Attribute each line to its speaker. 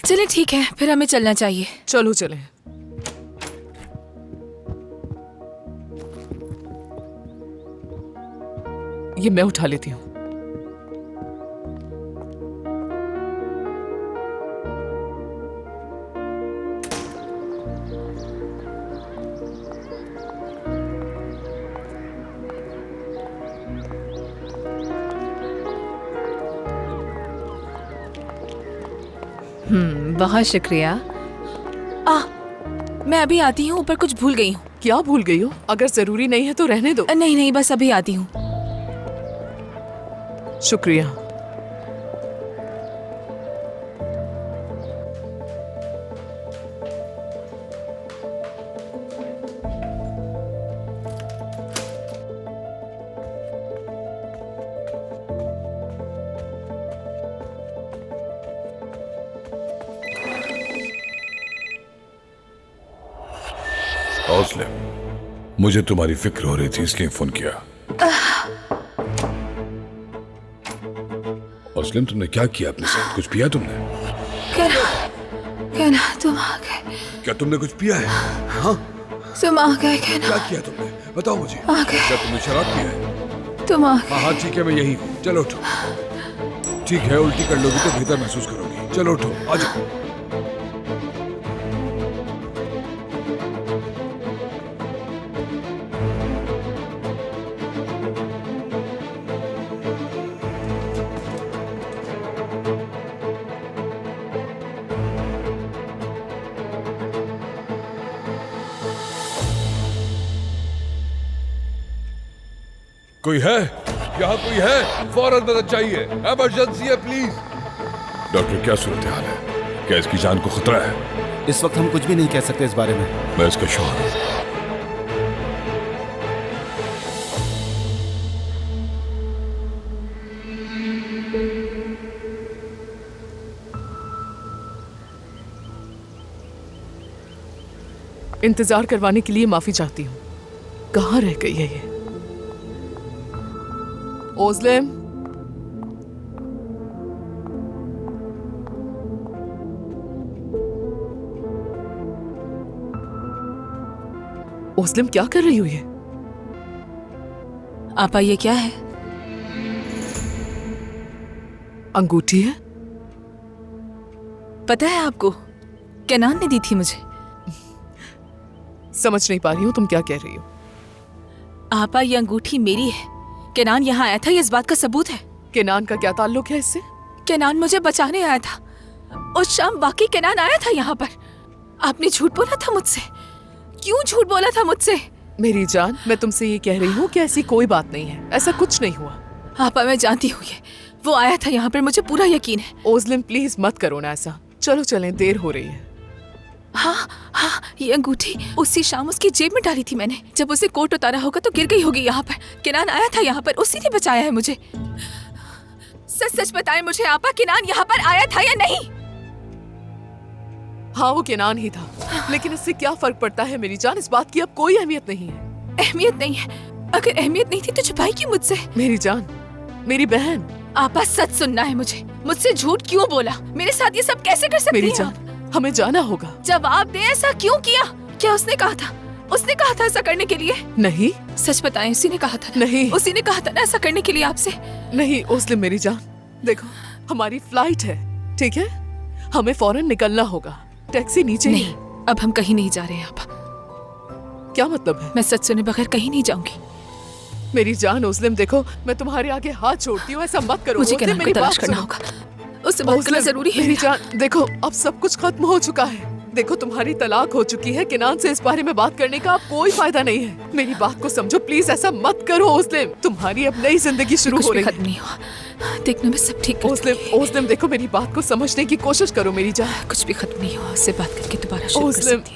Speaker 1: चलिए ठीक है, फिर हमें चलना चाहिए।
Speaker 2: चलो चलें। ये मैं उठा लेती हूँ।
Speaker 1: बहुत शुक्रिया। मैं अभी आती हूँ, ऊपर कुछ भूल गई हूँ।
Speaker 2: क्या भूल गई हो? अगर जरूरी नहीं है तो रहने दो।
Speaker 1: नहीं नहीं, बस अभी आती हूँ।
Speaker 2: शुक्रिया।
Speaker 3: ओस्लिम, मुझे तुम्हारी फिक्र हो रही थी इसलिए फोन किया। ओस्लिम, तुमने क्या किया अपने साथ? कुछ पिया तुमने?
Speaker 1: कहना तुम आ गए।
Speaker 3: क्या तुमने कुछ पिया है? हाँ,
Speaker 1: तुम आ गए। कहना
Speaker 3: क्या किया तुमने? बताओ मुझे।
Speaker 1: आ गए।
Speaker 3: क्या तुमने शराब पिया है?
Speaker 1: तुम आ
Speaker 3: हाँ हाँ ठीक है, मैं यही हूँ। चलो उठो। ठीक है, उल्टी कर लोगी तो बेहतर महसूस करोगी। चलो उठो, आ जाओ। कोई है? यहाँ कोई है? फौरन मदद चाहिए, इमरजेंसी है प्लीज। डॉक्टर, क्या सूरत हाल है? क्या इसकी जान को खतरा है?
Speaker 4: इस वक्त हम कुछ भी नहीं कह सकते इस बारे में।
Speaker 3: मैं इसका शौहर हूं।
Speaker 2: इंतजार करवाने के लिए माफी चाहती हूँ। कहाँ रह गई है ये? ओस्लिम, ओस्लिम क्या कर रही हो ये?
Speaker 1: आपा, ये क्या है?
Speaker 2: अंगूठी है।
Speaker 1: पता है आपको, केनान ने दी थी मुझे।
Speaker 2: समझ नहीं पा रही हूँ तुम क्या कह रही हो।
Speaker 1: आपा, ये अंगूठी मेरी है। केनान यहाँ आया था, ये इस बात का सबूत है।
Speaker 2: केनान का क्या ताल्लुक है इससे?
Speaker 1: केनान मुझे बचाने आया था। उस शाम वाकई केनान आया था यहाँ पर। आपने झूठ बोला था मुझसे। क्यों झूठ बोला था मुझसे?
Speaker 2: मेरी जान, मैं तुमसे ये कह रही हूँ कि ऐसी कोई बात नहीं है। ऐसा कुछ नहीं हुआ।
Speaker 1: आपा, मैं जानती हूँ ये वो आया था यहाँ पर, मुझे पूरा यकीन है।
Speaker 2: ओस्लिम प्लीज मत करो ना ऐसा। चलो चलें, देर हो रही है।
Speaker 1: हाँ हाँ, ये अंगूठी उसी शाम उसकी जेब में डाली थी मैंने। जब उसे कोट उतारा होगा तो गिर गई होगी यहाँ पर। केनान आया था यहाँ पर, उसी ने बचाया है मुझे। सच सच बताएं मुझे आपा, केनान यहाँ पर आया था या नहीं?
Speaker 2: हाँ, वो केनान ही था, लेकिन इससे क्या फर्क पड़ता है मेरी जान? इस बात की अब कोई अहमियत नहीं है।
Speaker 1: अहमियत नहीं है? अगर अहमियत नहीं थी तो छुपाई क्यों मुझसे?
Speaker 2: मेरी जान, मेरी बहन।
Speaker 1: आपा, सच सुनना है मुझे। मुझसे झूठ क्यों बोला? मेरे साथ ये सब कैसे कर सकती
Speaker 2: मेरी
Speaker 1: हैं
Speaker 2: जान,
Speaker 1: आप?
Speaker 2: हमें जाना होगा।
Speaker 1: जवाब दे, ऐसा क्यों किया? क्या उसने कहा था? उसने कहा था ऐसा करने के लिए?
Speaker 2: नहीं
Speaker 1: सच बताएं, उसी ने कहा था ना?
Speaker 2: नहीं।
Speaker 1: उसी ने कहा था ना ऐसा करने के लिए आपसे?
Speaker 2: नहीं ओस्लिम मेरी जान, देखो हमारी फ्लाइट है, ठीक है? हमें फौरन निकलना होगा। टैक्सी नीचे
Speaker 1: नहीं,
Speaker 2: है।
Speaker 1: अब हम कहीं नहीं जा रहे हैं आपा।
Speaker 2: क्या मतलब है?
Speaker 1: मैं सच सुने बगैर कहीं नहीं जाऊंगी।
Speaker 2: मेरी जान ओस्लिम, देखो मैं तुम्हारे आगे हाथ छोड़ती हूँ, ऐसा मत करो।
Speaker 1: मुझे
Speaker 2: ओस्लिम,
Speaker 1: केनान को
Speaker 2: मेरी
Speaker 1: तलाश
Speaker 2: बात
Speaker 1: करना
Speaker 2: सुनो।
Speaker 1: होगा। उससे बात करना
Speaker 2: ओस्लिम,
Speaker 1: जरूरी है।
Speaker 2: मेरी जान देखो, अब सब कुछ खत्म हो चुका है। देखो तुम्हारी तलाक हो चुकी है। केनान से इस बारे में बात करने का अब कोई फायदा नहीं है। मेरी बात को समझो प्लीज, ऐसा मत करो ओस्लिम। तुम्हारी अब नई जिंदगी शुरू
Speaker 1: कुछ
Speaker 2: हो
Speaker 1: भी
Speaker 2: रही
Speaker 1: खत्म नहीं हुआ। देखने में सब ठीक
Speaker 2: है।
Speaker 1: कर
Speaker 2: ओस्लिम, ओस्लिम देखो मेरी बात को समझने की कोशिश करो मेरी जान।
Speaker 1: कुछ भी खत्म नहीं हुआ। उससे बात करके दोबारा शुरू कर
Speaker 2: ओस्लिम,
Speaker 1: सकती हूँ।